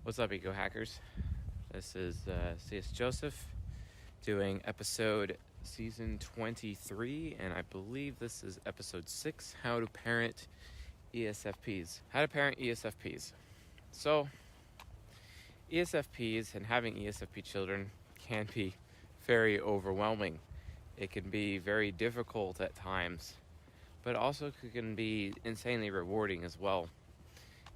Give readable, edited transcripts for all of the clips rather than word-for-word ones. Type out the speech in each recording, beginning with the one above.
What's up, Eco Hackers? This is CS Joseph doing episode season 23, and I believe this is episode 6, How to Parent ESFPs. How to Parent ESFPs. So, ESFPs and having ESFP children can be very overwhelming. It can be very difficult at times, but also can be insanely rewarding as well.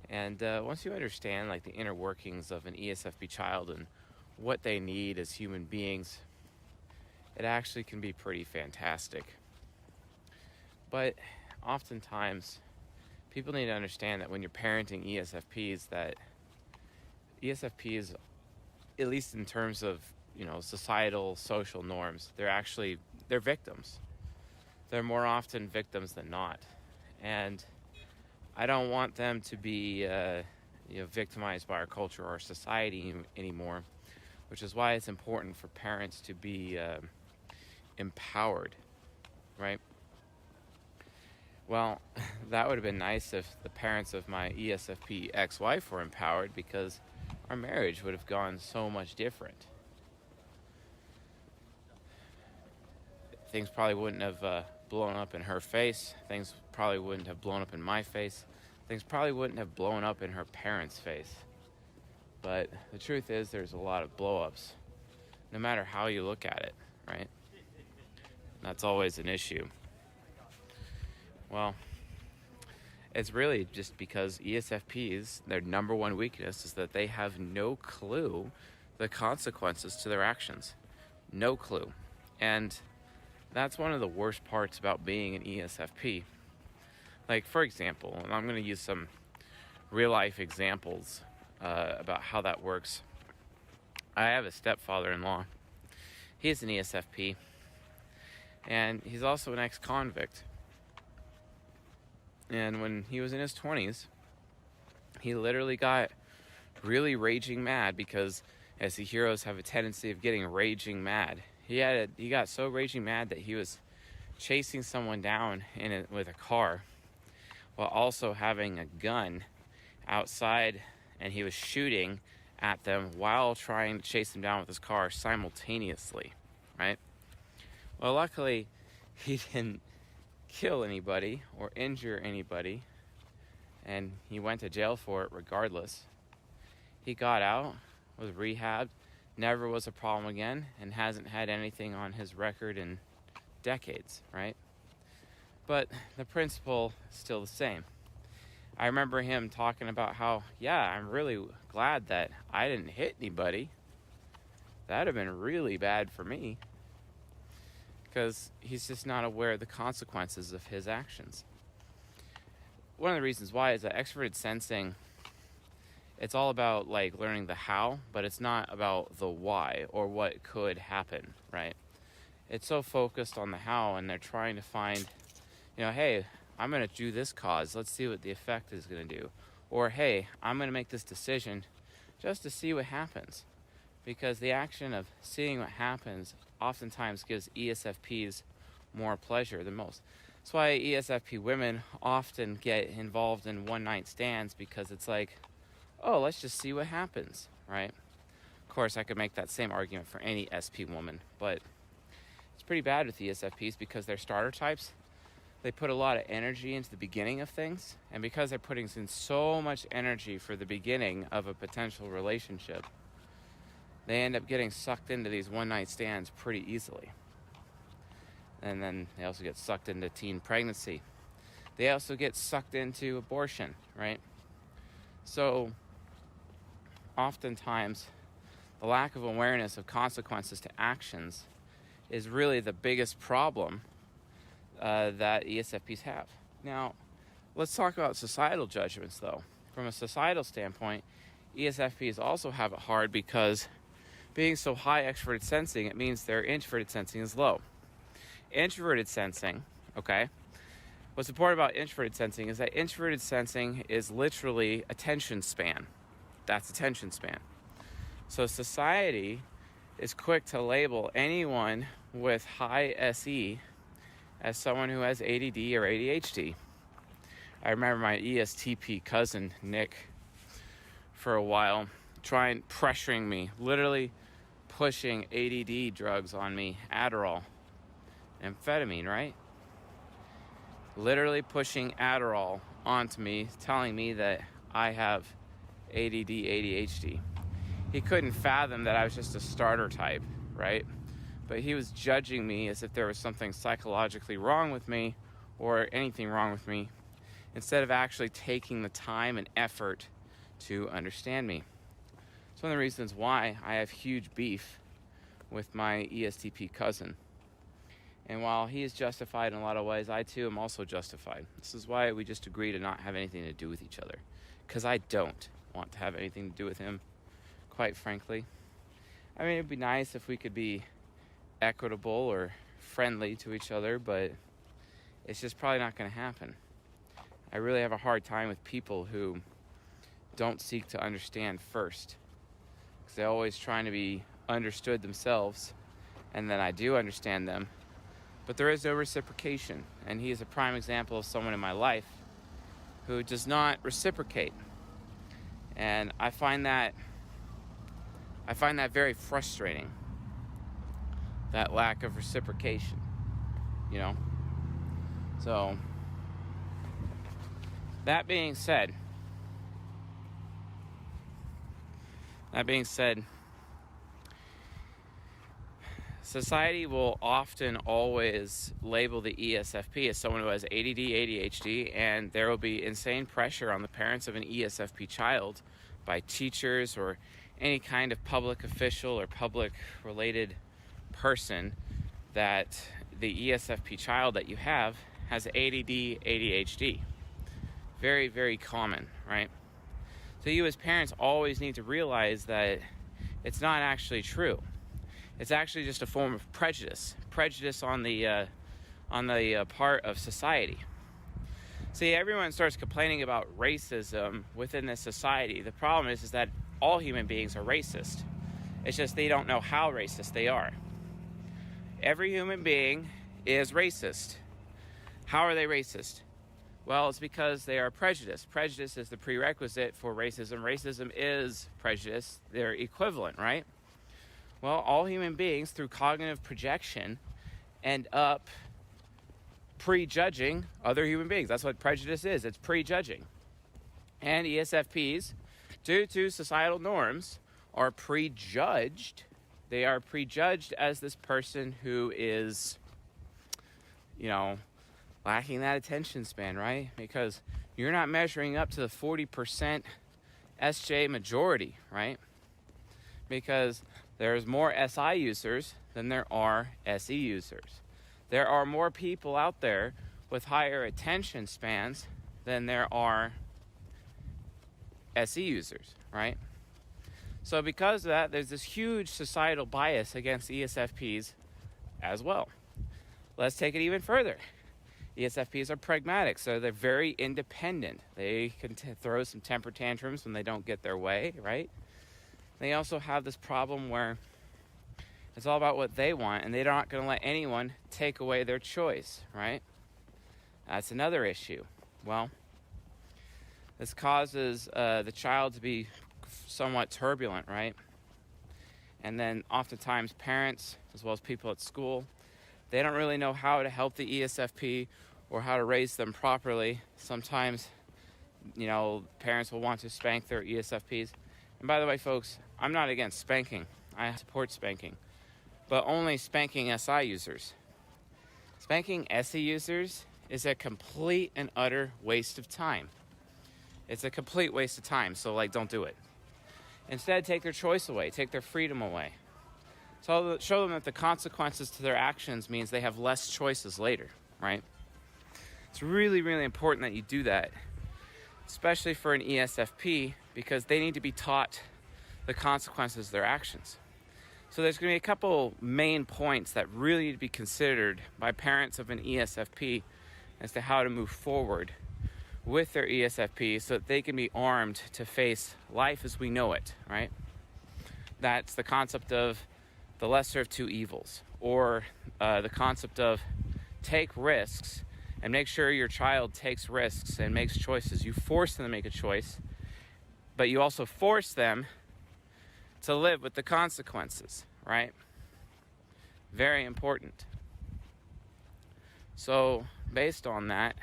And once you understand like the inner workings of an ESFP child and what they need as human beings, it actually can be pretty fantastic. But oftentimes, people need to understand that when you're parenting ESFPs, that ESFPs, at least in terms of societal, social norms, they're victims. They're more often victims than not, and I don't want them to be victimized by our culture or our society anymore, which is why it's important for parents to be empowered, right? Well, that would have been nice if the parents of my ESFP ex-wife were empowered, because our marriage would have gone so much different. Things probably wouldn't have blown up in her face. Things probably wouldn't have blown up in my face. Things probably wouldn't have blown up in her parents' face. But the truth is, there's a lot of blow-ups, no matter how you look at it, right? That's always an issue. Well, it's really just because ESFPs, their number one weakness is that they have no clue the consequences to their actions. No clue. And that's one of the worst parts about being an ESFP. Like, for example, and I'm going to use some real-life examples about how that works. I have a stepfather-in-law. He's an ESFP, and he's also an ex-convict. And when he was in his 20s, he literally got really raging mad, because as the heroes have a tendency of getting raging mad. He got so raging mad that he was chasing someone down with a car while also having a gun outside, and he was shooting at them while trying to chase them down with his car simultaneously, right? Well, luckily, he didn't kill anybody or injure anybody, and he went to jail for it regardless. He got out, was rehabbed, never was a problem again, and hasn't had anything on his record in decades, right? But the principle is still the same. I remember him talking about how, I'm really glad that I didn't hit anybody. That'd have been really bad for me. Because he's just not aware of the consequences of his actions. One of the reasons why is that extroverted sensing, it's all about like learning the how, but it's not about the why or what could happen, right? It's so focused on the how, and they're trying to find, hey, I'm going to do this cause. Let's see what the effect is going to do. Or, hey, I'm going to make this decision just to see what happens. Because the action of seeing what happens oftentimes gives ESFPs more pleasure than most. That's why ESFP women often get involved in one-night stands, because it's like, oh, let's just see what happens, right? Of course, I could make that same argument for any SP woman, but it's pretty bad with ESFPs because they're starter types. They put a lot of energy into the beginning of things, and because they're putting in so much energy for the beginning of a potential relationship, they end up getting sucked into these one-night stands pretty easily. And then they also get sucked into teen pregnancy. They also get sucked into abortion, right? So oftentimes, the lack of awareness of consequences to actions is really the biggest problem that ESFPs have. Now, let's talk about societal judgments, though. From a societal standpoint, ESFPs also have it hard, because being so high extroverted sensing, it means their introverted sensing is low. Introverted sensing, okay? What's important about introverted sensing is that introverted sensing is literally attention span. That's attention span. So society is quick to label anyone with high SE as someone who has ADD or ADHD. I remember my ESTP cousin, Nick, for a while pressuring me, literally pushing ADD drugs on me, Adderall, amphetamine, right? Literally pushing Adderall onto me, telling me that I have ADD, ADHD. He couldn't fathom that I was just a starter type, right? But he was judging me as if there was something psychologically wrong with me or anything wrong with me, instead of actually taking the time and effort to understand me. It's one of the reasons why I have huge beef with my ESTP cousin. And while he is justified in a lot of ways, I too am also justified. This is why we just agree to not have anything to do with each other. Because I don't want to have anything to do with him, quite frankly. I mean, it'd be nice if we could be equitable or friendly to each other, but it's just probably not going to happen. I really have a hard time with people who don't seek to understand first, because they're always trying to be understood themselves, and then I do understand them, but there is no reciprocation. And he is a prime example of someone in my life who does not reciprocate, and I find that very frustrating, that lack of reciprocation, you know. So that being said, society will often always label the ESFP as someone who has ADD, ADHD, and there will be insane pressure on the parents of an ESFP child by teachers or any kind of public official or public related person that the ESFP child that you have has ADD, ADHD. Very, very common, right? So you as parents always need to realize that it's not actually true. It's actually just a form of prejudice on the part of society. See, everyone starts complaining about racism within this society. The problem is that all human beings are racist. It's just they don't know how racist they are. Every human being is racist. How are they racist? Well, it's because they are prejudiced. Prejudice is the prerequisite for racism. Racism is prejudice. They're equivalent, right? Well, all human beings, through cognitive projection, end up prejudging other human beings. That's what prejudice is. It's prejudging. And ESFPs, due to societal norms, are prejudged. They are prejudged as this person who is, lacking that attention span, right? Because you're not measuring up to the 40% SJ majority, right? Because there's more SI users than there are SE users. There are more people out there with higher attention spans than there are SE users, right? So because of that, there's this huge societal bias against ESFPs as well. Let's take it even further. ESFPs are pragmatic, so they're very independent. They can throw some temper tantrums when they don't get their way, right? They also have this problem where it's all about what they want, and they're not going to let anyone take away their choice, right? That's another issue. Well, this causes the child to be somewhat turbulent, right? And then oftentimes parents, as well as people at school, they don't really know how to help the ESFP or how to raise them properly. Sometimes, parents will want to spank their ESFPs. And by the way, folks, I'm not against spanking. I support spanking. But only spanking SI users. Spanking SE users is a complete and utter waste of time. It's a complete waste of time, so don't do it. Instead, take their choice away, take their freedom away. So show them that the consequences to their actions means they have less choices later, right? It's really, really important that you do that, especially for an ESFP, because they need to be taught the consequences of their actions. So there's going to be a couple main points that really need to be considered by parents of an ESFP as to how to move forward with their ESFP so that they can be armed to face life as we know it, right? That's the concept of the lesser of two evils, or the concept of take risks and make sure your child takes risks and makes choices. You force them to make a choice, but you also force them to live with the consequences, right? Very important. So based on that,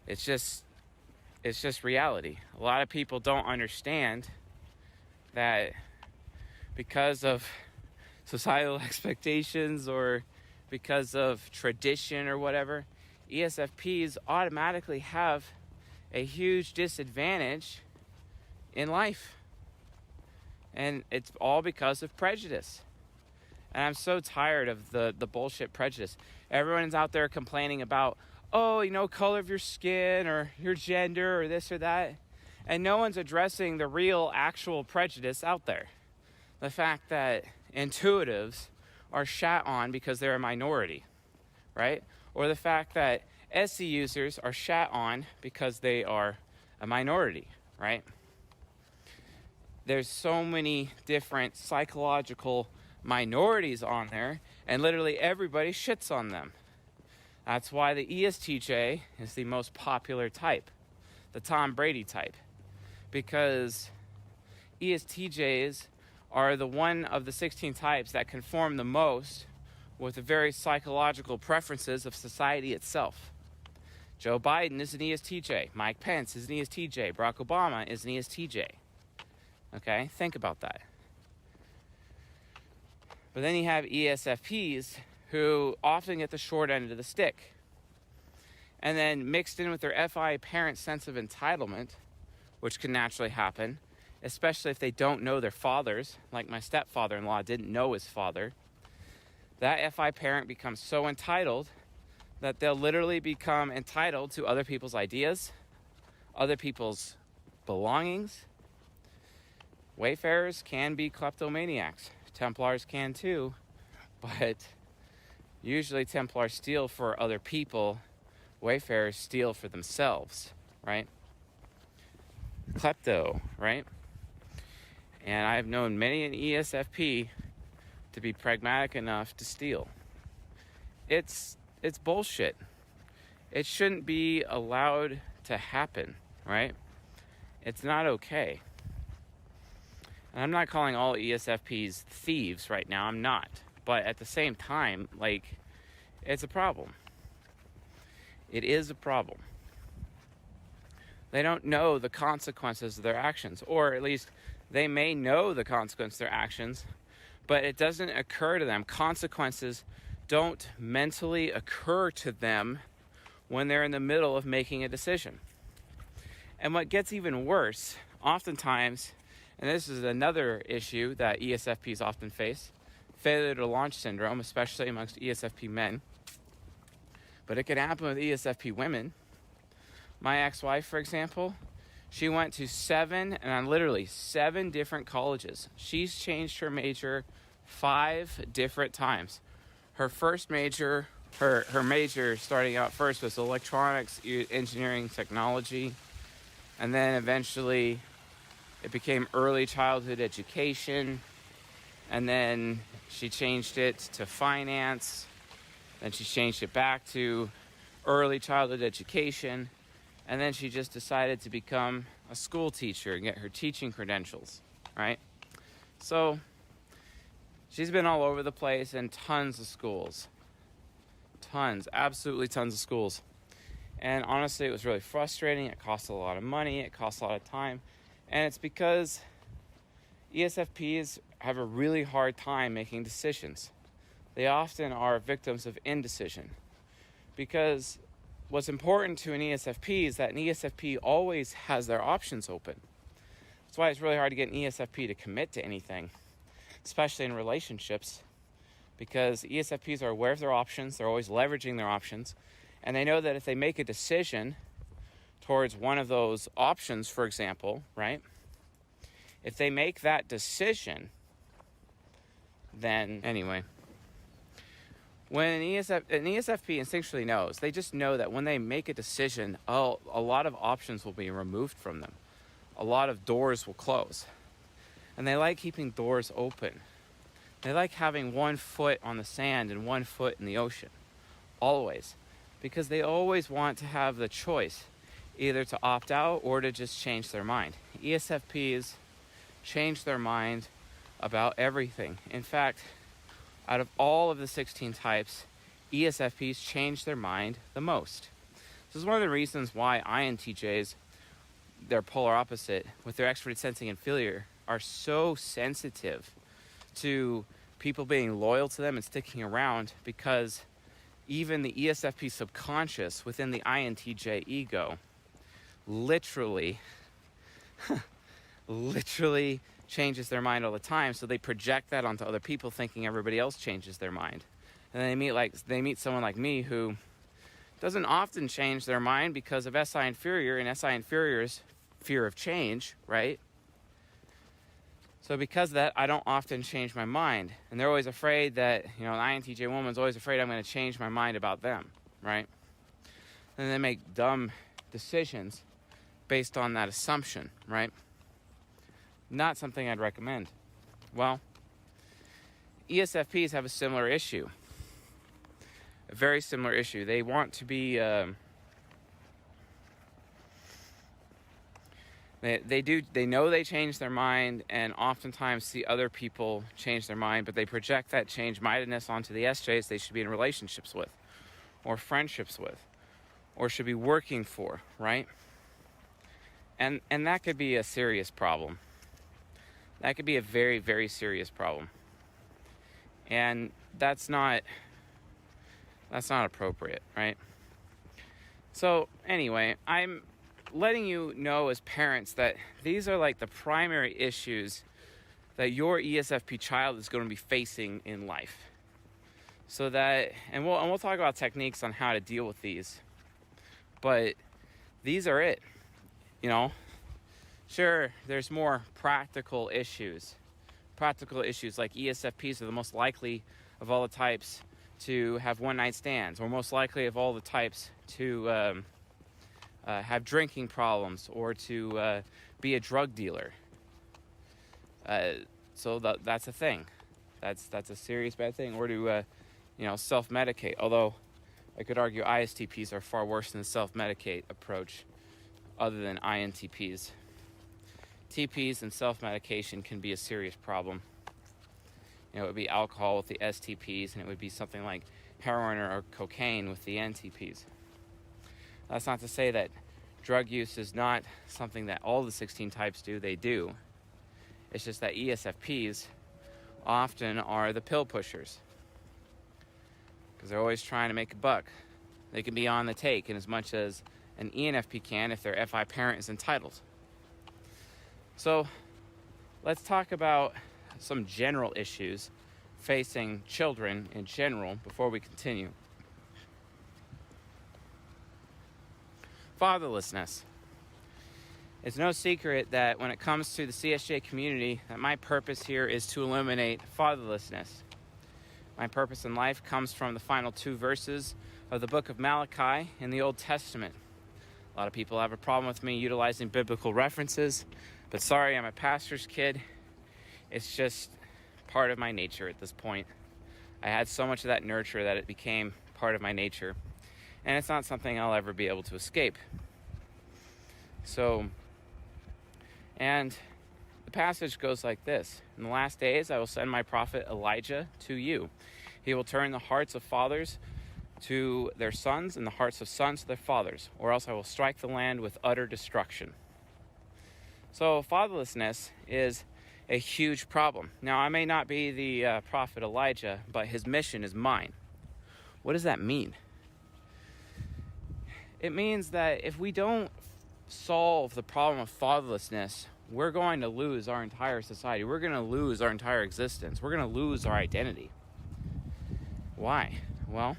it's just reality. A lot of people don't understand that because of societal expectations or because of tradition or whatever, ESFPs automatically have a huge disadvantage in life. And it's all because of prejudice. And I'm so tired of the bullshit prejudice. Everyone's out there complaining about, oh, color of your skin or your gender or this or that. And no one's addressing the real, actual prejudice out there. The fact that intuitives are shat on because they're a minority, right? Or the fact that SE users are shat on because they are a minority, right? There's so many different psychological minorities on there, and literally everybody shits on them. That's why the ESTJ is the most popular type, the Tom Brady type, because ESTJs are the one of the 16 types that conform the most with the very psychological preferences of society itself. Joe Biden is an ESTJ. Mike Pence is an ESTJ. Barack Obama is an ESTJ. Okay, think about that. But then you have ESFPs who often get the short end of the stick. And then mixed in with their FI parent sense of entitlement, which can naturally happen, especially if they don't know their fathers, like my stepfather-in-law didn't know his father. That FI parent becomes so entitled that they'll literally become entitled to other people's ideas, other people's belongings. Wayfarers can be kleptomaniacs. Templars can too, but usually Templars steal for other people. Wayfarers steal for themselves, right? Klepto, right? And I've known many an ESFP to be pragmatic enough to steal. It's bullshit. It shouldn't be allowed to happen, right? It's not okay. And I'm not calling all ESFPs thieves right now. I'm not. But at the same time, it's a problem. It is a problem. They don't know the consequences of their actions, or at least they may know the consequence of their actions, but it doesn't occur to them. Consequences don't mentally occur to them when they're in the middle of making a decision. And what gets even worse, oftentimes, and this is another issue that ESFPs often face, failure to launch syndrome, especially amongst ESFP men. But it can happen with ESFP women. My ex-wife, for example, she went to 7 different colleges. She's changed her major 5 different times. Her first major, her major starting out first was electronics, engineering, technology. And then eventually it became early childhood education. And then she changed it to finance. Then she changed it back to early childhood education. And then she just decided to become a school teacher and get her teaching credentials, right? So she's been all over the place in tons of schools. Absolutely tons of schools. And honestly, it was really frustrating. It cost a lot of money. It cost a lot of time. And it's because ESFPs have a really hard time making decisions. They often are victims of indecision. Because what's important to an ESFP is that an ESFP always has their options open. That's why it's really hard to get an ESFP to commit to anything, especially in relationships, because ESFPs are aware of their options. They're always leveraging their options. And they know that if they make a decision towards one of those options, for example, right? If they make that decision, then anyway, when an ESFP instinctually knows, they just know that when they make a decision, a lot of options will be removed from them. A lot of doors will close. And they like keeping doors open. They like having one foot on the sand and one foot in the ocean. Always. Because they always want to have the choice either to opt out or to just change their mind. ESFPs change their mind about everything. In fact, out of all of the 16 types, ESFPs change their mind the most. This is one of the reasons why INTJs, their polar opposite, with their extroverted sensing and failure, are so sensitive to people being loyal to them and sticking around, because even the ESFP subconscious within the INTJ ego literally changes their mind all the time. So they project that onto other people, thinking everybody else changes their mind. And then they meet someone like me who doesn't often change their mind because of SI inferior, and SI inferior's fear of change, right? So because of that, I don't often change my mind. And they're always afraid that, an INTJ woman's always afraid I'm going to change my mind about them, right? And they make dumb decisions based on that assumption, right? Not something I'd recommend. Well, ESFPs have a similar issue. A very similar issue. They want to be... They know they change their mind, and oftentimes see other people change their mind, but they project that change-mindedness onto the SJs they should be in relationships with, or friendships with, or should be working for, right? And that could be a serious problem. That could be a very, very serious problem. And that's not appropriate, right? So anyway, I'm letting you know as parents that these are like the primary issues that your ESFP child is going to be facing in life. So that, and we'll talk about techniques on how to deal with these, but these are it. Sure, there's more practical issues like ESFPs are the most likely of all the types to have one-night stands, or most likely of all the types to have drinking problems, or to be a drug dealer. So that's a thing. That's a serious bad thing. Or to self-medicate. Although I could argue ISTPs are far worse than the self-medicate approach, other than INTPs. TPs and self-medication can be a serious problem. It would be alcohol with the STPs, and it would be something like heroin or cocaine with the NTPs. That's not to say that drug use is not something that all the 16 types do. They do. It's just that ESFPs often are the pill pushers, because they're always trying to make a buck. They can be on the take in as much as an ENFP can if their FI parent is entitled. So let's talk about some general issues facing children in general before we continue. Fatherlessness. It's no secret that when it comes to the CSJ community, that my purpose here is to eliminate fatherlessness. My purpose in life comes from the final 2 verses of the book of Malachi in the Old Testament. A lot of people have a problem with me utilizing biblical references, but sorry, I'm a pastor's kid. It's just part of my nature at this point. I had so much of that nurture that it became part of my nature. And it's not something I'll ever be able to escape. And the passage goes like this. In the last days, I will send my prophet Elijah to you. He will turn the hearts of fathers to their sons, and the hearts of sons to their fathers, or else I will strike the land with utter destruction. So fatherlessness is a huge problem. Now, I may not be the prophet Elijah, but his mission is mine. What does that mean? It means that if we don't solve the problem of fatherlessness, we're going to lose our entire society. We're going to lose our entire existence. We're going to lose our identity. Why? Well,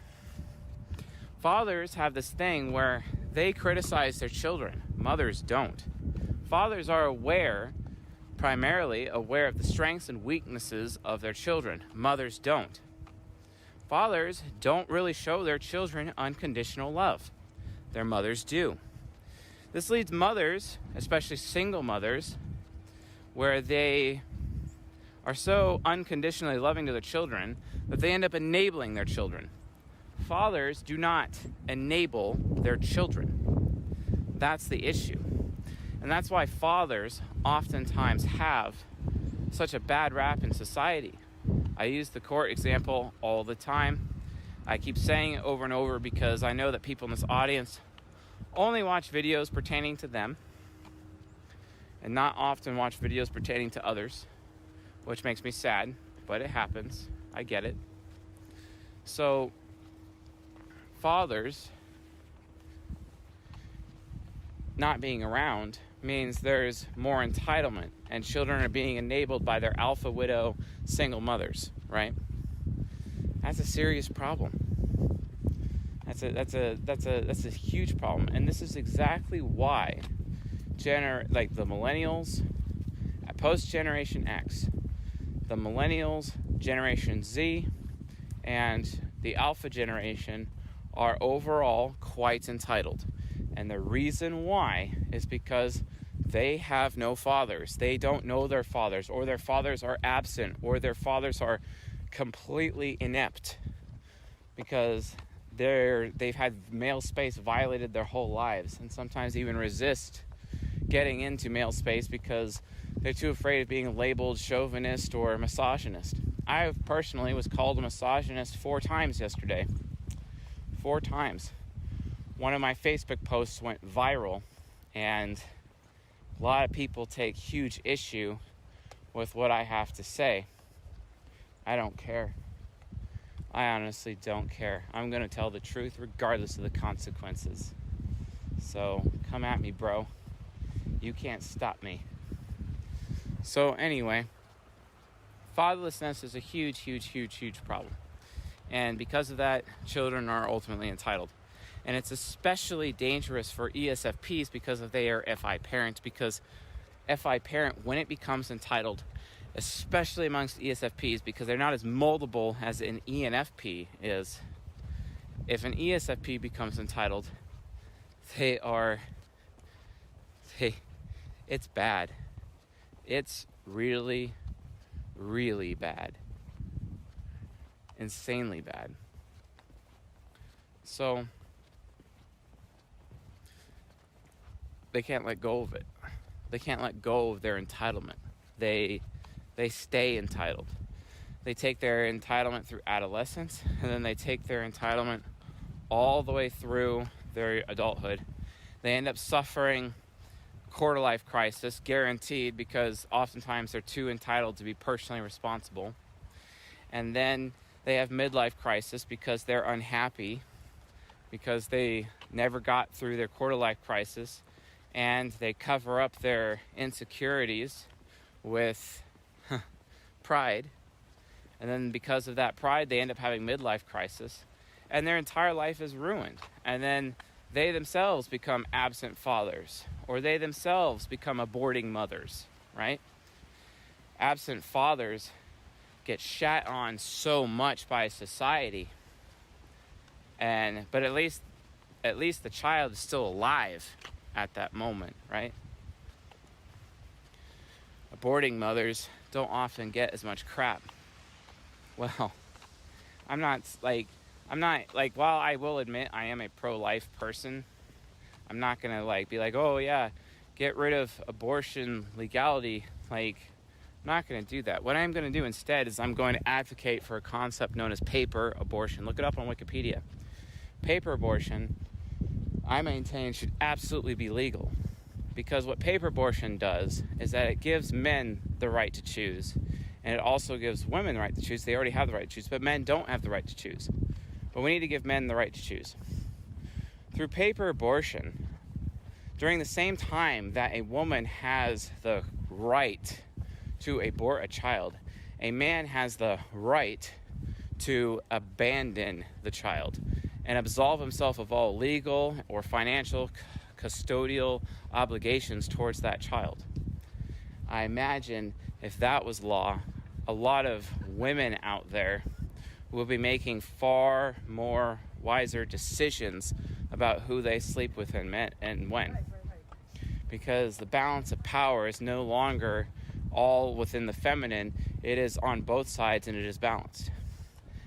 fathers have this thing where they criticize their children. Mothers don't. Fathers are primarily aware of the strengths and weaknesses of their children. Mothers don't. Fathers don't really show their children unconditional love. Their mothers do. This leads mothers, especially single mothers, where they are so unconditionally loving to their children that they end up enabling their children. Fathers do not enable their children. That's the issue. And that's why fathers oftentimes have such a bad rap in society. I use the court example all the time. I keep saying it over and over because I know that people in this audience only watch videos pertaining to them and not often watch videos pertaining to others, which makes me sad, but it happens. I get it. So, fathers not being around means there's more entitlement, and children are being enabled by their alpha widow single mothers, right? That's a serious problem. That's a huge problem, and this is exactly why the millennials, post Generation X, the millennials, Generation Z, and the alpha generation are overall quite entitled. And the reason why is because they have no fathers. They don't know their fathers, or their fathers are absent, or their fathers are completely inept because they've had male space violated their whole lives, and sometimes even resist getting into male space because they're too afraid of being labeled chauvinist or misogynist. I personally was called a misogynist 4 times yesterday. 4 times. One of my Facebook posts went viral, and a lot of people take huge issue with what I have to say. I don't care. I honestly don't care. I'm going to tell the truth regardless of the consequences. So come at me, bro. You can't stop me. So anyway, fatherlessness is a huge, huge, huge, huge problem. And because of that, children are ultimately entitled. And it's especially dangerous for ESFPs because of they are FI parents. Because FI parent, when it becomes entitled, especially amongst ESFPs, because they're not as moldable as an ENFP is, if an ESFP becomes entitled, it's bad. It's really, really bad. Insanely bad. So they can't let go of it. They can't let go of their entitlement. They stay entitled. They take their entitlement through adolescence, and then they take their entitlement all the way through their adulthood. They end up suffering quarter-life crisis, guaranteed, because oftentimes they're too entitled to be personally responsible. And then they have midlife crisis because they're unhappy, because they never got through their quarter-life crisis, and they cover up their insecurities with pride. And then because of that pride, they end up having midlife crisis, and their entire life is ruined. And then they themselves become absent fathers, or they themselves become aborting mothers, right? Absent fathers get shat on so much by society, but at least the child is still alive at that moment, right? Aborting mothers don't often get as much crap. Well, while I will admit I am a pro-life person, I'm not gonna be like, oh yeah, get rid of abortion legality. I'm not gonna do that. What I'm gonna do instead is I'm going to advocate for a concept known as paper abortion. Look it up on Wikipedia. Paper abortion, I maintain, should absolutely be legal, because what paper abortion does is that it gives men the right to choose, and it also gives women the right to choose. They already have the right to choose, but men don't have the right to choose. But we need to give men the right to choose. Through paper abortion, during the same time that a woman has the right to abort a child, a man has the right to abandon the child and absolve himself of all legal or financial custodial obligations towards that child. I imagine if that was law, a lot of women out there will be making far more wiser decisions about who they sleep with and when. Because the balance of power is no longer all within the feminine, it is on both sides, and it is balanced.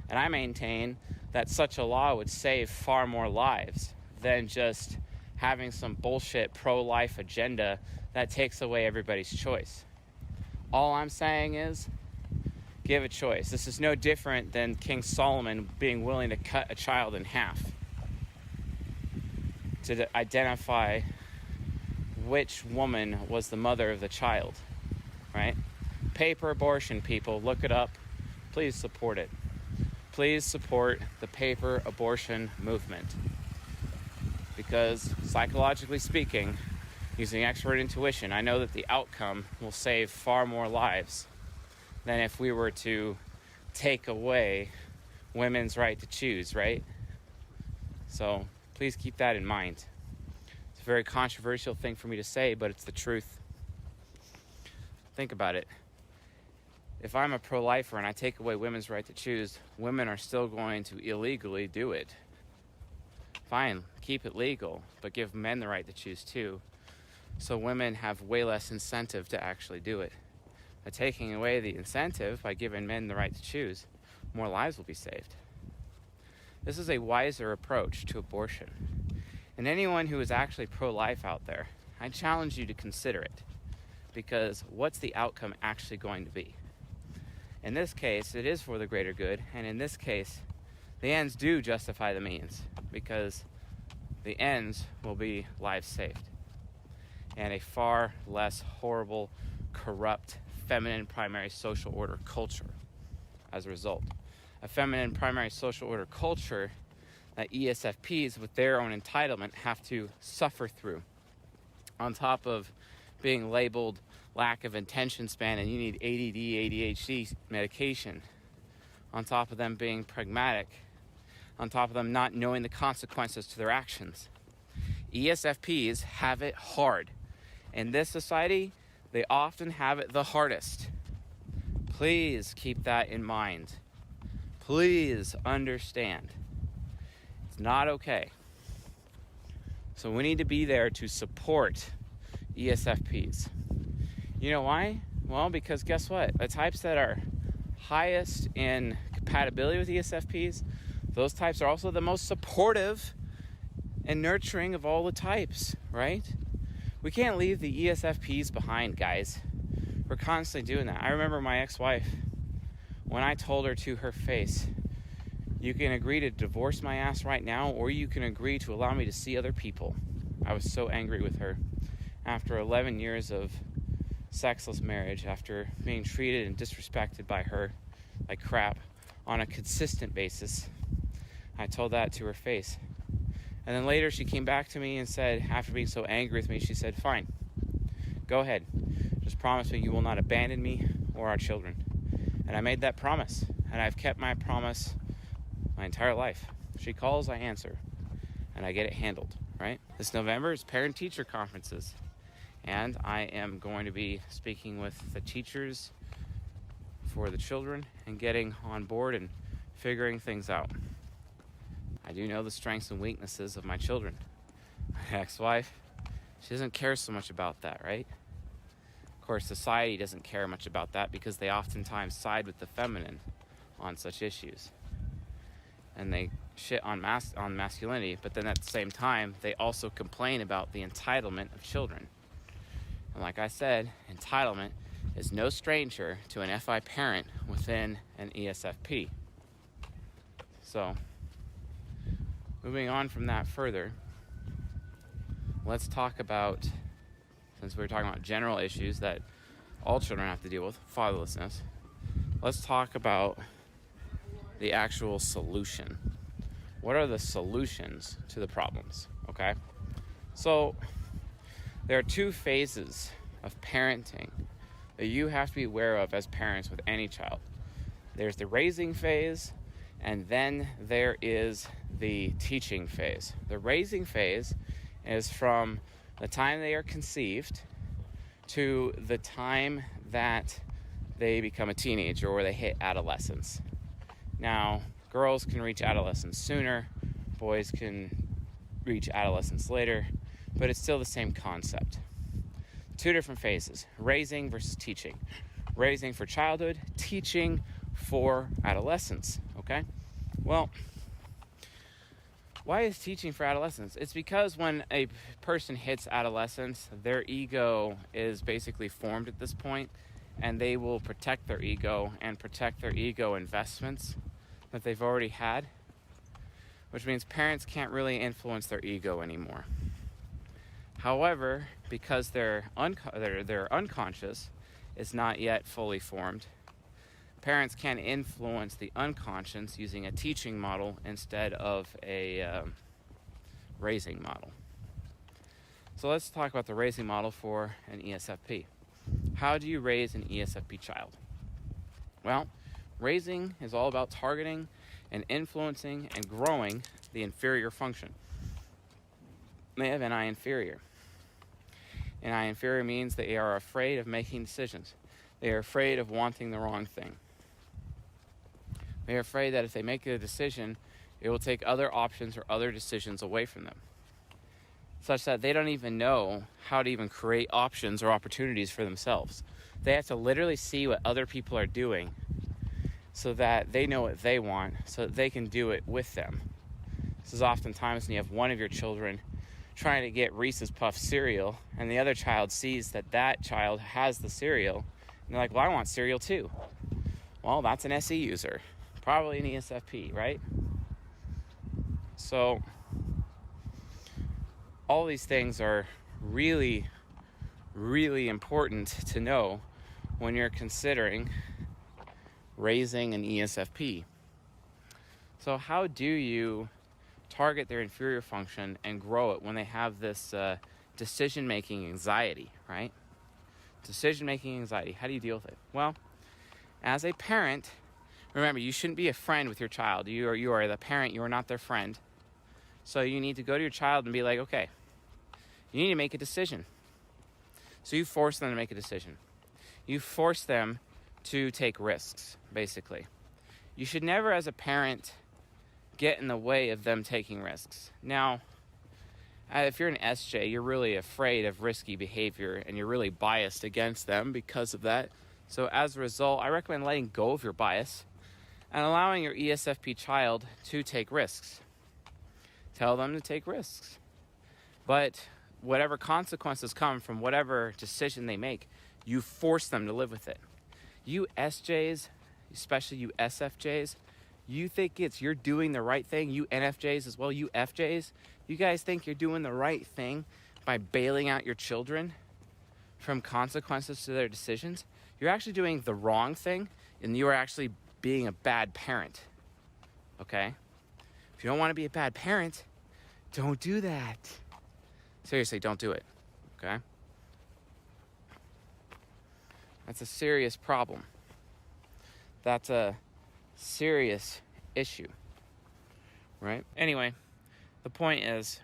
And I maintain that such a law would save far more lives than just having some bullshit pro-life agenda that takes away everybody's choice. All I'm saying is, give a choice. This is no different than King Solomon being willing to cut a child in half to identify which woman was the mother of the child, right? Pay for abortion, people. Look it up. Please support it. Please support the pay for abortion movement. Because psychologically speaking, using expert intuition, I know that the outcome will save far more lives than if we were to take away women's right to choose, right? So please keep that in mind. It's a very controversial thing for me to say, but it's the truth. Think about it. If I'm a pro-lifer and I take away women's right to choose, women are still going to illegally do it. Fine, keep it legal, but give men the right to choose too. So women have way less incentive to actually do it. By taking away the incentive, by giving men the right to choose, more lives will be saved. This is a wiser approach to abortion. And anyone who is actually pro-life out there, I challenge you to consider it. Because what's the outcome actually going to be? In this case, it is for the greater good, and in this case, the ends do justify the means, because the ends will be lives saved. And a far less horrible, corrupt, feminine primary social order culture as a result. A feminine primary social order culture that ESFPs with their own entitlement have to suffer through. On top of being labeled lack of attention span and you need ADD, ADHD medication. On top of them being pragmatic. On top of them not knowing the consequences to their actions. ESFPs have it hard. In this society, they often have it the hardest. Please keep that in mind. Please understand. It's not okay. So we need to be there to support ESFPs. You know why? Well, because guess what? The types that are highest in compatibility with ESFPs, those types are also the most supportive and nurturing of all the types, right? We can't leave the ESFPs behind, guys. We're constantly doing that. I remember my ex-wife, when I told her to her face, you can agree to divorce my ass right now, or you can agree to allow me to see other people. I was so angry with her. After 11 years of sexless marriage, after being treated and disrespected by her like crap on a consistent basis, I told that to her face. And then later she came back to me and said, after being so angry with me, she said, fine, go ahead. Just promise me you will not abandon me or our children. And I made that promise, and I've kept my promise my entire life. She calls, I answer, and I get it handled, right? This November is parent-teacher conferences. And I am going to be speaking with the teachers for the children and getting on board and figuring things out. I do know the strengths and weaknesses of my children. My ex-wife, she doesn't care so much about that, right? Of course, society doesn't care much about that because they oftentimes side with the feminine on such issues. And they shit on masculinity, but then at the same time, they also complain about the entitlement of children. And like I said, entitlement is no stranger to an FI parent within an ESFP. So, moving on from that further, let's talk about, since we're talking about general issues that all children have to deal with, fatherlessness, let's talk about the actual solution. What are the solutions to the problems, okay? So, there are two phases of parenting that you have to be aware of as parents with any child. There's the raising phase, and then there is the teaching phase. The raising phase is from the time they are conceived to the time that they become a teenager or they hit adolescence. Now, girls can reach adolescence sooner, boys can reach adolescence later, but it's still the same concept. Two different phases, raising versus teaching. Raising for childhood, teaching for adolescence, okay? Well, why is teaching for adolescence? It's because when a person hits adolescence, their ego is basically formed at this point, and they will protect their ego and protect their ego investments that they've already had, which means parents can't really influence their ego anymore. However, because their unconscious is not yet fully formed, parents can influence the unconscious using a teaching model instead of a raising model. So let's talk about the raising model for an ESFP. How do you raise an ESFP child? Well, raising is all about targeting and influencing and growing the inferior function. They have NI inferior. NI inferior means they are afraid of making decisions. They are afraid of wanting the wrong thing. They are afraid that if they make a decision, it will take other options or other decisions away from them, such that they don't even know how to even create options or opportunities for themselves. They have to literally see what other people are doing so that they know what they want, so that they can do it with them. This is oftentimes when you have one of your children trying to get Reese's Puff cereal, and the other child sees that that child has the cereal, and they're like, well, I want cereal too. Well, that's an SE user, probably an ESFP, right? So all these things are really, really important to know when you're considering raising an ESFP. So how do you target their inferior function and grow it when they have this decision-making anxiety, right? Decision-making anxiety. How do you deal with it? Well, as a parent, remember, you shouldn't be a friend with your child. You are the parent. You are not their friend. So you need to go to your child and be like, okay, you need to make a decision. So you force them to make a decision. You force them to take risks, basically. You should never, as a parent, get in the way of them taking risks. Now, if you're an SJ, you're really afraid of risky behavior and you're really biased against them because of that. So as a result, I recommend letting go of your bias and allowing your ESFP child to take risks. Tell them to take risks. But whatever consequences come from whatever decision they make, you force them to live with it. You SJs, especially you SFJs, you think you're doing the right thing. You NFJs as well, you FJs, you guys think you're doing the right thing by bailing out your children from consequences to their decisions. You're actually doing the wrong thing, and you are actually being a bad parent. Okay? If you don't want to be a bad parent, don't do that. Seriously, don't do it. Okay? That's a serious problem. That's a serious issue, right? Anyway, the point is,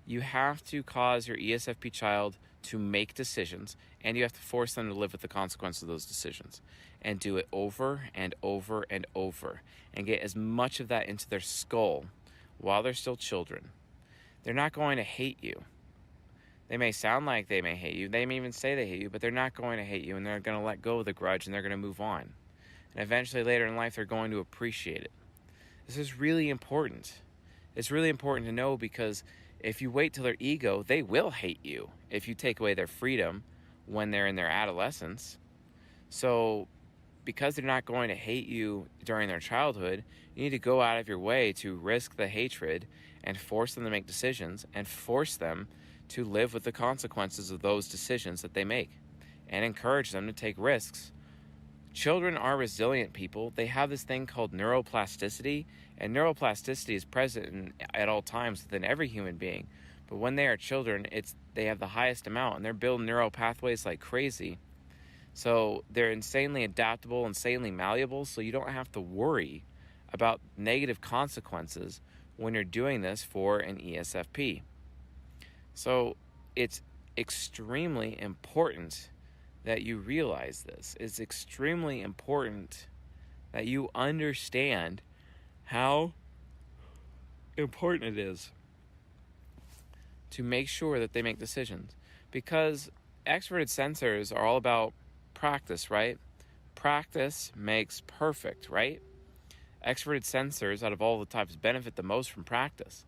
you have to cause your ESFP child to make decisions, and you have to force them to live with the consequences of those decisions, and do it over and over and over, and get as much of that into their skull while they're still children. They're not going to hate you. They may sound like they may hate you. They may even say they hate you, but they're not going to hate you, and they're going to let go of the grudge, and they're going to move on. And eventually, later in life, they're going to appreciate it. This is really important. It's really important to know, because if you wait till their ego, they will hate you if you take away their freedom when they're in their adolescence. So because they're not going to hate you during their childhood, you need to go out of your way to risk the hatred and force them to make decisions and force them to live with the consequences of those decisions that they make, and encourage them to take risks. Children are resilient people. They have this thing called neuroplasticity, and neuroplasticity is present at all times within every human being. But when they are children, they have the highest amount, and they're building neural pathways like crazy. So they're insanely adaptable, insanely malleable, so you don't have to worry about negative consequences when you're doing this for an ESFP. So it's extremely important that you realize this. It's extremely important that you understand how important it is to make sure that they make decisions. Because extroverted sensors are all about practice, right? Practice makes perfect, right? Extroverted sensors, out of all the types, benefit the most from practice.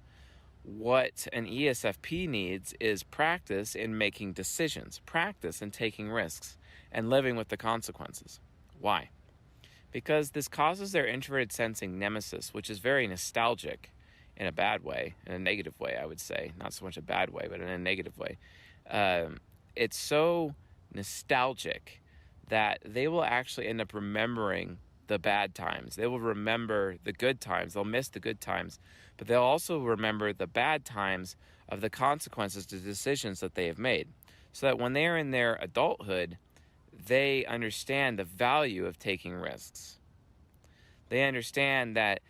what an ESFP needs is practice in making decisions, practice in taking risks, and living with the consequences. Why? Because this causes their introverted sensing nemesis, which is very nostalgic in a bad way, in a negative way, I would say. Not so much a bad way, but in a negative way. It's so nostalgic that they will actually end up remembering the bad times. They will remember the good times. They'll miss the good times, but they'll also remember the bad times of the consequences to decisions that they have made. So that when they are in their adulthood, they understand the value of taking risks. They understand that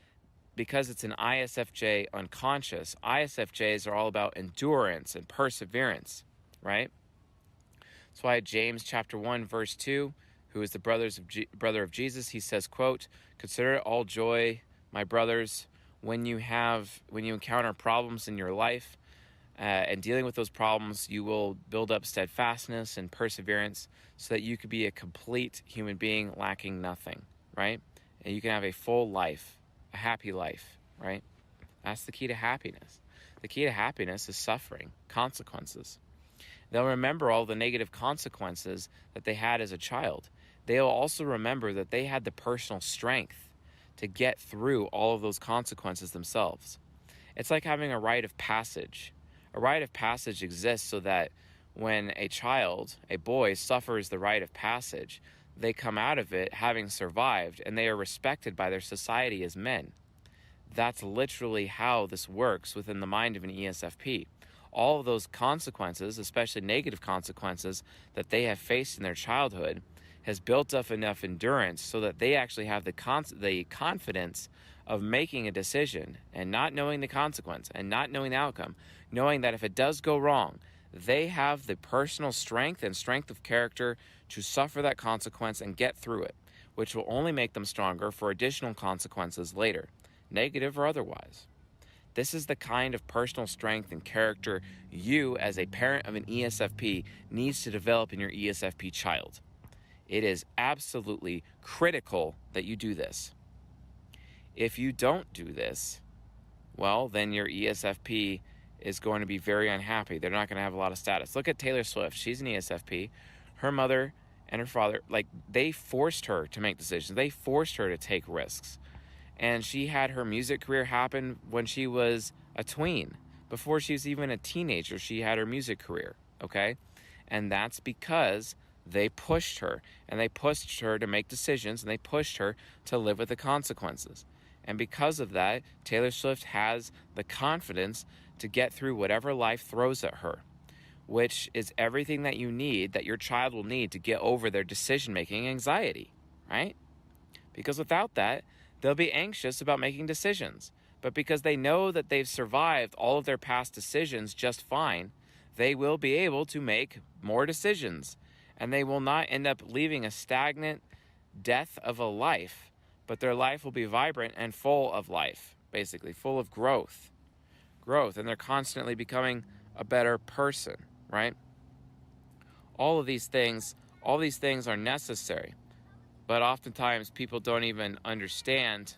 because it's an ISFJ unconscious, ISFJs are all about endurance and perseverance, right? That's why James chapter 1, verse 2, who is the brother of Jesus, he says, quote, "Consider it all joy, my brothers, when you encounter problems in your life, and dealing with those problems, you will build up steadfastness and perseverance so that you could be a complete human being lacking nothing," right? And you can have a full life, a happy life, right? That's the key to happiness. The key to happiness is suffering, consequences. They'll remember all the negative consequences that they had as a child. They'll also remember that they had the personal strength to get through all of those consequences themselves. It's like having a rite of passage. A rite of passage exists so that when a child, a boy, suffers the rite of passage, they come out of it having survived, and they are respected by their society as men. That's literally how this works within the mind of an ESFP. All of those consequences, especially negative consequences that they have faced in their childhood, has built up enough endurance so that they actually have the confidence of making a decision and not knowing the consequence and not knowing the outcome, knowing that if it does go wrong, they have the personal strength and strength of character to suffer that consequence and get through it, which will only make them stronger for additional consequences later, negative or otherwise. This is the kind of personal strength and character you, as a parent of an ESFP, needs to develop in your ESFP child. It is absolutely critical that you do this. If you don't do this, well, then your ESFP is going to be very unhappy. They're not going to have a lot of status. Look at Taylor Swift. She's an ESFP. Her mother and her father, they forced her to make decisions. They forced her to take risks. And she had her music career happen when she was a tween. Before she was even a teenager, she had her music career, okay? And that's because they pushed her. And they pushed her to make decisions, and they pushed her to live with the consequences. And because of that, Taylor Swift has the confidence to get through whatever life throws at her, which is everything that you need, that your child will need to get over their decision-making anxiety, right? Because without that, they'll be anxious about making decisions. But because they know that they've survived all of their past decisions just fine, they will be able to make more decisions. And they will not end up leaving a stagnant death of a life, but their life will be vibrant and full of life, basically, full of growth. And they're constantly becoming a better person, right? All these things are necessary. But oftentimes people don't even understand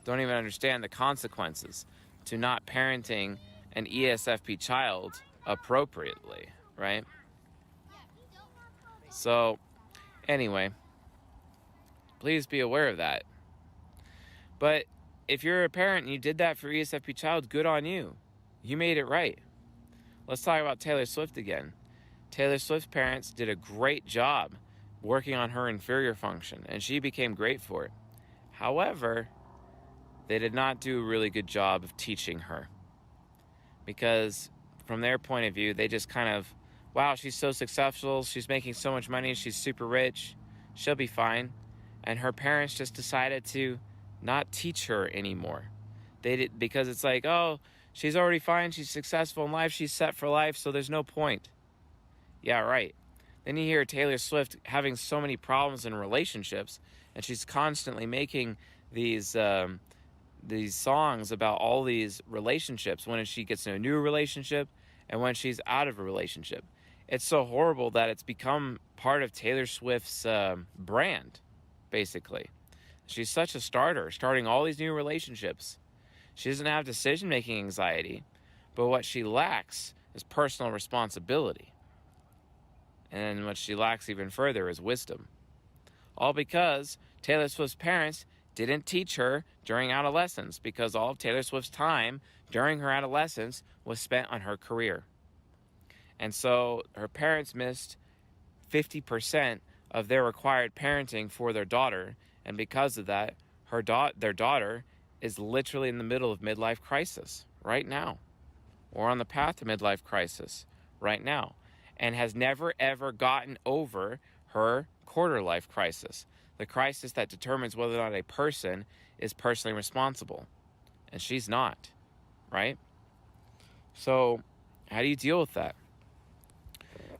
the consequences to not parenting an ESFP child appropriately, right? So, anyway, please be aware of that. But if you're a parent and you did that for ESFP child, good on you. You made it right. Let's talk about Taylor Swift again. Taylor Swift's parents did a great job working on her inferior function, and she became great for it. However, they did not do a really good job of teaching her, because from their point of view, they just kind of, wow, she's so successful, she's making so much money, she's super rich, she'll be fine. And her parents just decided to not teach her anymore. They did, because it's like, oh, she's already fine, she's successful in life, she's set for life, so there's no point. Yeah, right. Then you hear Taylor Swift having so many problems in relationships, and she's constantly making these songs about all these relationships, when she gets in a new relationship and when she's out of a relationship. It's so horrible that it's become part of Taylor Swift's brand, basically. She's such a starter, starting all these new relationships. She doesn't have decision-making anxiety, But what she lacks is personal responsibility. And what she lacks even further is wisdom. All because Taylor Swift's parents didn't teach her during adolescence, because all of Taylor Swift's time during her adolescence was spent on her career. And so her parents missed 50% of their required parenting for their daughter. And because of that, their daughter is literally in the middle of midlife crisis right now, or on the path to midlife crisis right now, and has never ever gotten over her quarter life crisis, the crisis that determines whether or not a person is personally responsible. And she's not, right? So how do you deal with that?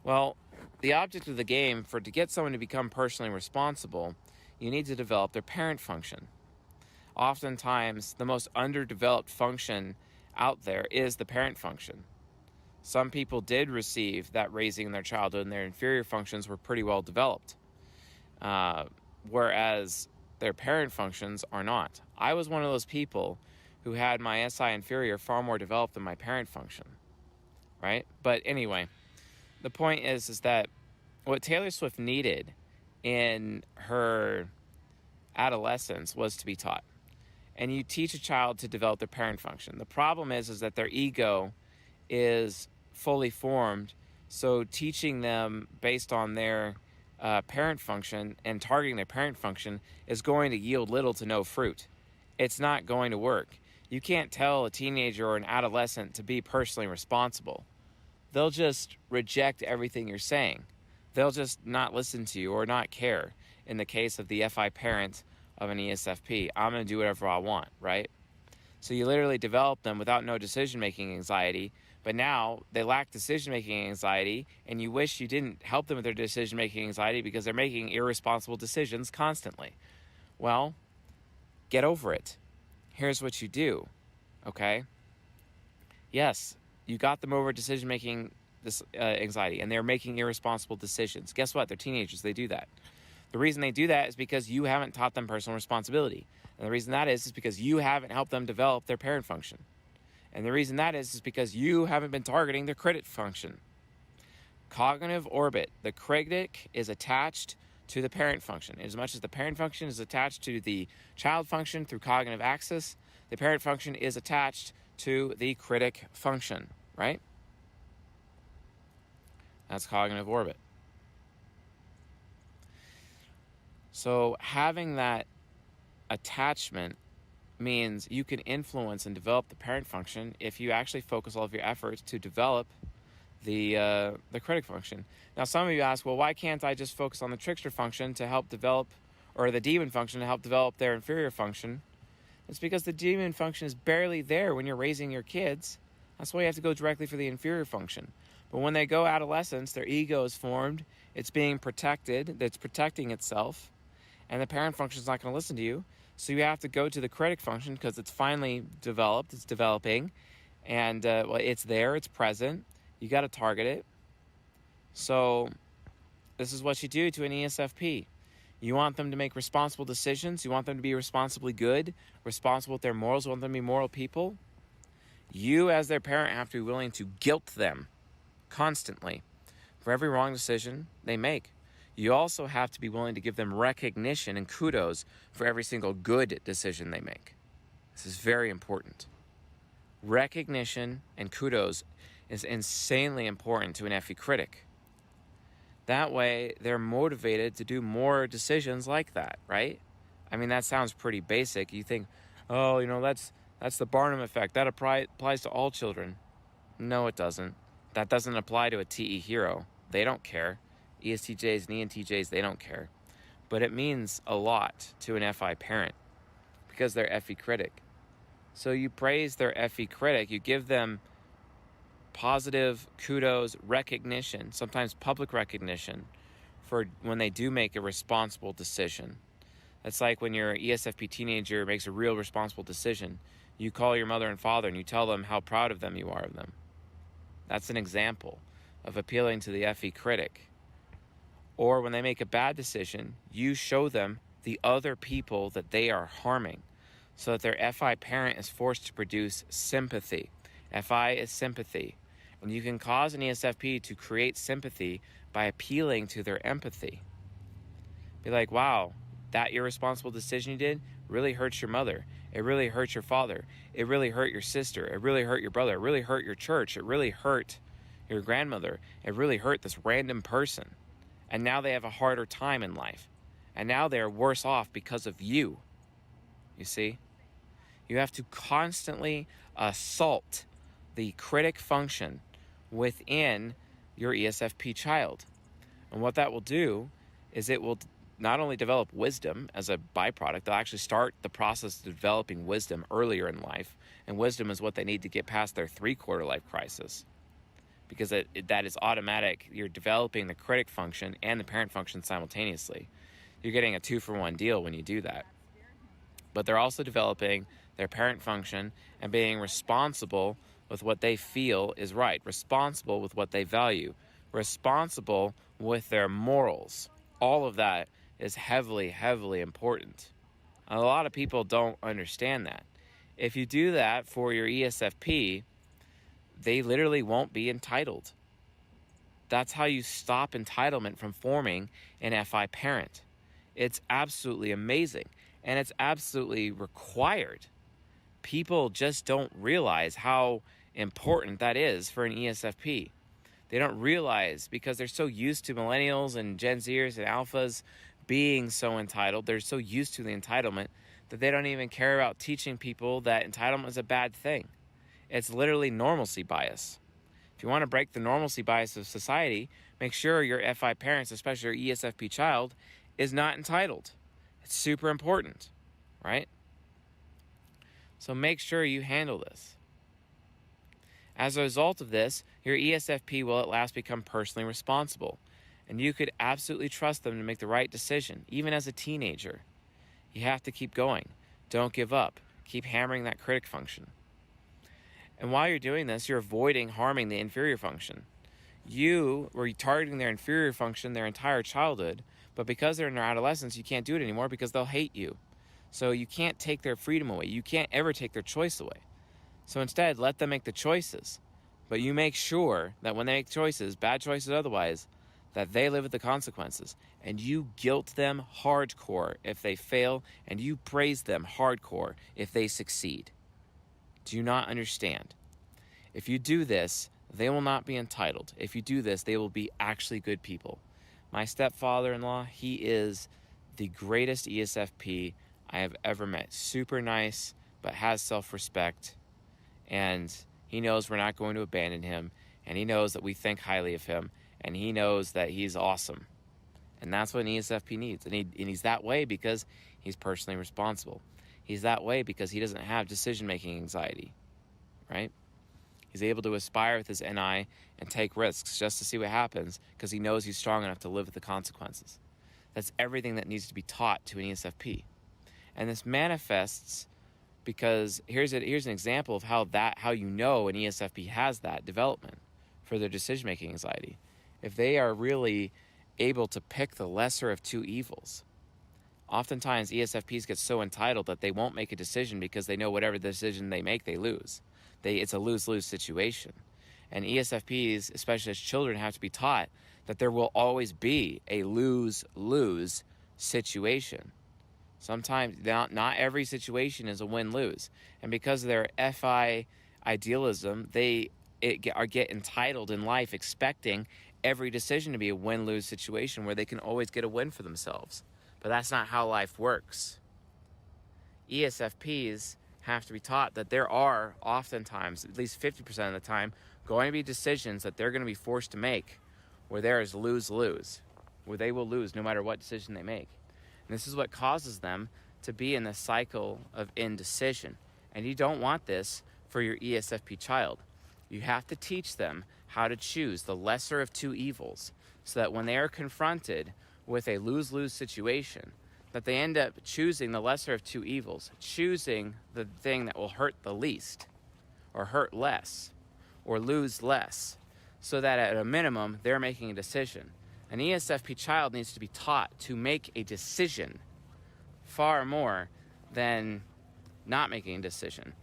Well, the object of the game, to get someone to become personally responsible, you need to develop their parent function. Oftentimes, the most underdeveloped function out there is the parent function. Some people did receive that raising in their childhood, and their inferior functions were pretty well developed, whereas their parent functions are not. I was one of those people who had my SI inferior far more developed than my parent function, right? But anyway, the point is that what Taylor Swift needed in her adolescence was to be taught. And you teach a child to develop their parent function. The problem is that their ego is fully formed. So teaching them based on their parent function and targeting their parent function is going to yield little to no fruit. It's not going to work. You can't tell a teenager or an adolescent to be personally responsible. They'll just reject everything you're saying. They'll just not listen to you or not care. In the case of the FI parent of an ESFP, I'm going to do whatever I want, right? So you literally develop them without no decision-making anxiety, but now they lack decision-making anxiety, and you wish you didn't help them with their decision-making anxiety because they're making irresponsible decisions constantly. Well, get over it. Here's what you do, okay? Yes, you got them over decision-making anxiety, and they're making irresponsible decisions. Guess what? They're teenagers. They do that. The reason they do that is because you haven't taught them personal responsibility. And the reason that is because you haven't helped them develop their parent function. And the reason that is because you haven't been targeting their critic function. Cognitive orbit. The critic is attached to the parent function. As much as the parent function is attached to the child function through cognitive axis, the parent function is attached to the critic function, right? That's cognitive orbit. So having that attachment means you can influence and develop the parent function if you actually focus all of your efforts to develop the critic function. Now, some of you ask, well, why can't I just focus on the trickster function to help develop, or the demon function to help develop their inferior function? It's because the demon function is barely there when you're raising your kids. That's why you have to go directly for the inferior function. But when they go adolescence, their ego is formed. It's being protected. It's protecting itself. And the parent function is not going to listen to you. So you have to go to the critic function because it's finally developed. It's developing. And well, it's there. It's present. You got to target it. So this is what you do to an ESFP. You want them to make responsible decisions. You want them to be responsibly good, responsible with their morals. You want them to be moral people. You, as their parent, have to be willing to guilt them constantly for every wrong decision they make. You also have to be willing to give them recognition and kudos for every single good decision they make. This is very important. Recognition and kudos is insanely important to an FE critic. That way, they're motivated to do more decisions like that, right? I mean, that sounds pretty basic. You think, oh, you know, that's the Barnum effect. That applies to all children. No, it doesn't. That doesn't apply to a TE hero. They don't care. ESTJs and ENTJs, they don't care. But it means a lot to an FI parent because they're FE critic. So you praise their FE critic. You give them positive kudos, recognition, sometimes public recognition for when they do make a responsible decision. It's like when your ESFP teenager makes a real responsible decision. You call your mother and father and you tell them how proud of them you are of them. That's an example of appealing to the FE critic. Or when they make a bad decision, you show them the other people that they are harming so that their FI parent is forced to produce sympathy FI is sympathy. And you can cause an ESFP to create sympathy by appealing to their empathy. Be like, wow, that irresponsible decision you did really hurts your mother. It really hurts your father. It really hurt your sister. It really hurt your brother. It really hurt your church. It really hurt your grandmother. It really hurt this random person. And now they have a harder time in life. And now they're worse off because of you. You see? You have to constantly assault the critic function within your ESFP child. And what that will do is it will not only develop wisdom as a byproduct, they'll actually start the process of developing wisdom earlier in life. And wisdom is what they need to get past their 3/4 life crisis. Because that is automatic. You're developing the critic function and the parent function simultaneously. You're getting a 2-for-1 deal when you do that. But they're also developing their parent function and being responsible with what they feel is right, responsible with what they value, responsible with their morals. All of that is heavily, heavily important. And a lot of people don't understand that. If you do that for your ESFP, they literally won't be entitled. That's how you stop entitlement from forming an FI parent. It's absolutely amazing, and it's absolutely required. People just don't realize how important that is for an ESFP. They don't realize because they're so used to millennials and Gen Zers and alphas being so entitled. They're so used to the entitlement that they don't even care about teaching people that entitlement is a bad thing. It's literally normalcy bias. If you want to break the normalcy bias of society, make sure your FI parents, especially your ESFP child, is not entitled. It's super important, right? So make sure you handle this. As a result of this, your ESFP will at last become personally responsible, and you could absolutely trust them to make the right decision, even as a teenager. You have to keep going. Don't give up. Keep hammering that critic function. And while you're doing this, you're avoiding harming the inferior function. You were targeting their inferior function their entire childhood, but because they're in their adolescence, you can't do it anymore because they'll hate you. So you can't take their freedom away. You can't ever take their choice away. So instead, let them make the choices. But you make sure that when they make choices, bad choices otherwise, that they live with the consequences. And you guilt them hardcore if they fail, and you praise them hardcore if they succeed. Do you not understand? If you do this, they will not be entitled. If you do this, they will be actually good people. My stepfather-in-law, he is the greatest ESFP I have ever met. Super nice, but has self-respect. And he knows we're not going to abandon him. And he knows that we think highly of him. And he knows that he's awesome. And that's what an ESFP needs. And he's that way because he's personally responsible. He's that way because he doesn't have decision-making anxiety, right? He's able to aspire with his NI and take risks just to see what happens because he knows he's strong enough to live with the consequences. That's everything that needs to be taught to an ESFP. And this manifests because here's an example of how you know an ESFP has that development for their decision-making anxiety. If they are really able to pick the lesser of two evils. Oftentimes, ESFPs get so entitled that they won't make a decision because they know whatever decision they make, they lose. It's a lose-lose situation. And ESFPs, especially as children, have to be taught that there will always be a lose-lose situation. Sometimes, not every situation is a win-lose. And because of their FI idealism, they get entitled in life expecting every decision to be a win-lose situation where they can always get a win for themselves. But that's not how life works. ESFPs have to be taught that there are oftentimes, at least 50% of the time, going to be decisions that they're going to be forced to make where there is lose-lose, where they will lose no matter what decision they make. And this is what causes them to be in the cycle of indecision. And you don't want this for your ESFP child. You have to teach them how to choose the lesser of two evils so that when they are confronted with a lose-lose situation, that they end up choosing the lesser of two evils, choosing the thing that will hurt the least, or hurt less, or lose less, so that at a minimum, they're making a decision. An ESFP child needs to be taught to make a decision far more than not making a decision.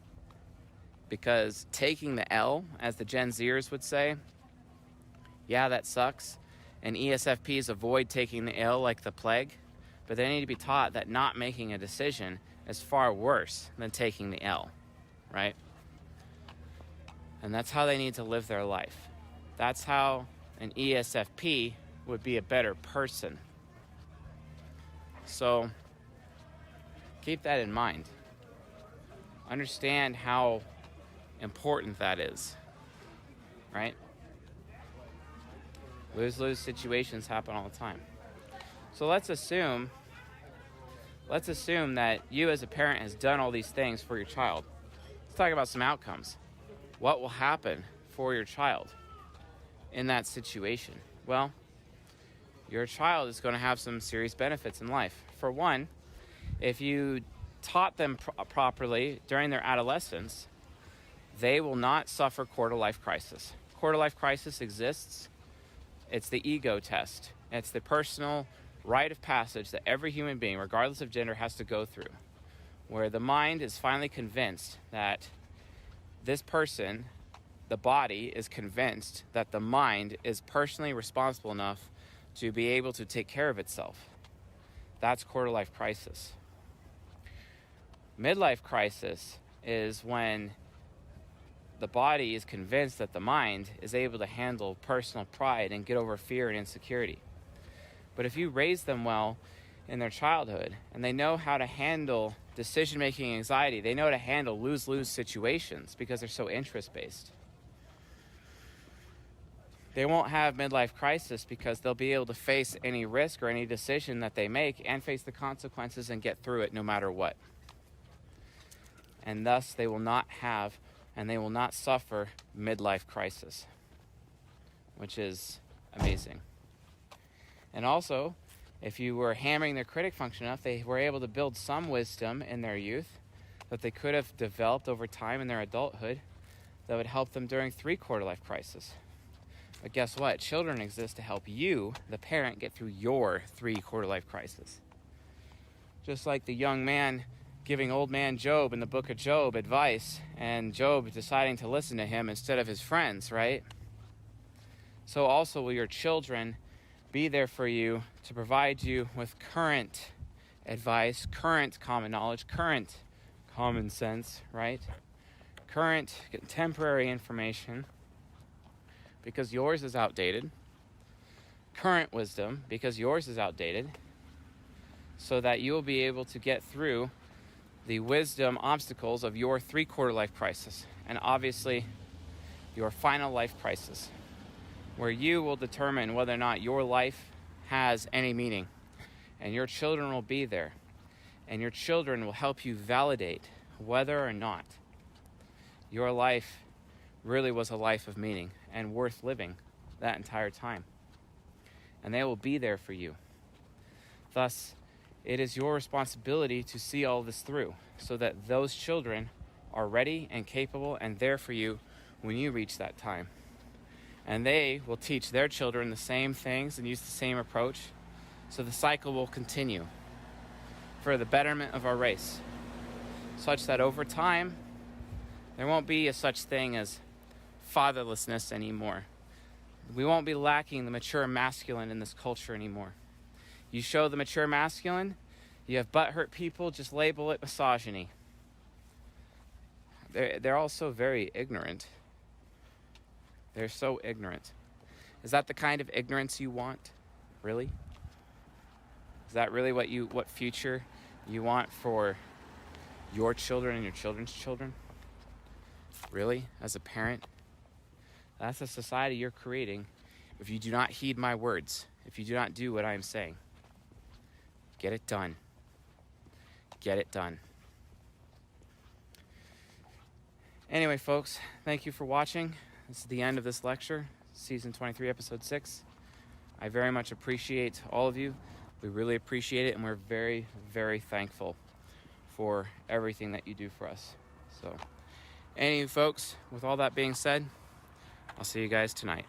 Because taking the L, as the Gen Zers would say, yeah, that sucks. And ESFPs avoid taking the L like the plague, but they need to be taught that not making a decision is far worse than taking the L, right? And that's how they need to live their life. That's how an ESFP would be a better person. So keep that in mind. Understand how important that is, right? Lose-lose situations happen all the time. So let's assume that you as a parent has done all these things for your child. Let's talk about some outcomes. What will happen for your child in that situation? Well, your child is going to have some serious benefits in life. For one, if you taught them properly during their adolescence, they will not suffer quarter-life crisis. Quarter-life crisis exists. It's the ego test. It's the personal rite of passage that every human being, regardless of gender, has to go through, where the mind is finally convinced that this person, the body, is convinced that the mind is personally responsible enough to be able to take care of itself. That's quarter-life crisis. Midlife crisis is when the body is convinced that the mind is able to handle personal pride and get over fear and insecurity. But if you raise them well in their childhood and they know how to handle decision-making anxiety, they know how to handle lose-lose situations because they're so interest-based. They won't have midlife crisis because they'll be able to face any risk or any decision that they make and face the consequences and get through it no matter what. And thus they will not have and they will not suffer midlife crisis, which is amazing. And also, if you were hammering their critic function enough, they were able to build some wisdom in their youth that they could have developed over time in their adulthood that would help them during 3 quarter-life crisis. But guess what? Children exist to help you, the parent, get through your 3 quarter-life crisis. Just like the young man giving old man Job in the book of Job advice, and Job deciding to listen to him instead of his friends, right? So also will your children be there for you to provide you with current advice, current common knowledge, current common sense, right? Current contemporary information, because yours is outdated. Current wisdom, because yours is outdated, so that you will be able to get through the wisdom obstacles of your 3 quarter-life crisis, and obviously your final life crisis, where you will determine whether or not your life has any meaning, and your children will be there, and your children will help you validate whether or not your life really was a life of meaning and worth living that entire time. And they will be there for you. Thus, it is your responsibility to see all this through so that those children are ready and capable and there for you when you reach that time. And they will teach their children the same things and use the same approach, so the cycle will continue for the betterment of our race, such that over time there won't be a such thing as fatherlessness anymore. We won't be lacking the mature masculine in this culture anymore. You show the mature masculine, you have butthurt people, just label it misogyny. They're also very ignorant. They're so ignorant. Is that the kind of ignorance you want? Really? Is that really what future you want for your children and your children's children? Really? As a parent? That's the society you're creating if you do not heed my words, if you do not do what I am saying. Get it done. Get it done. Anyway, folks, thank you for watching. This is the end of this lecture, Season 23, Episode 6. I very much appreciate all of you. We really appreciate it, and we're very, very thankful for everything that you do for us. So, anyway, folks, with all that being said, I'll see you guys tonight.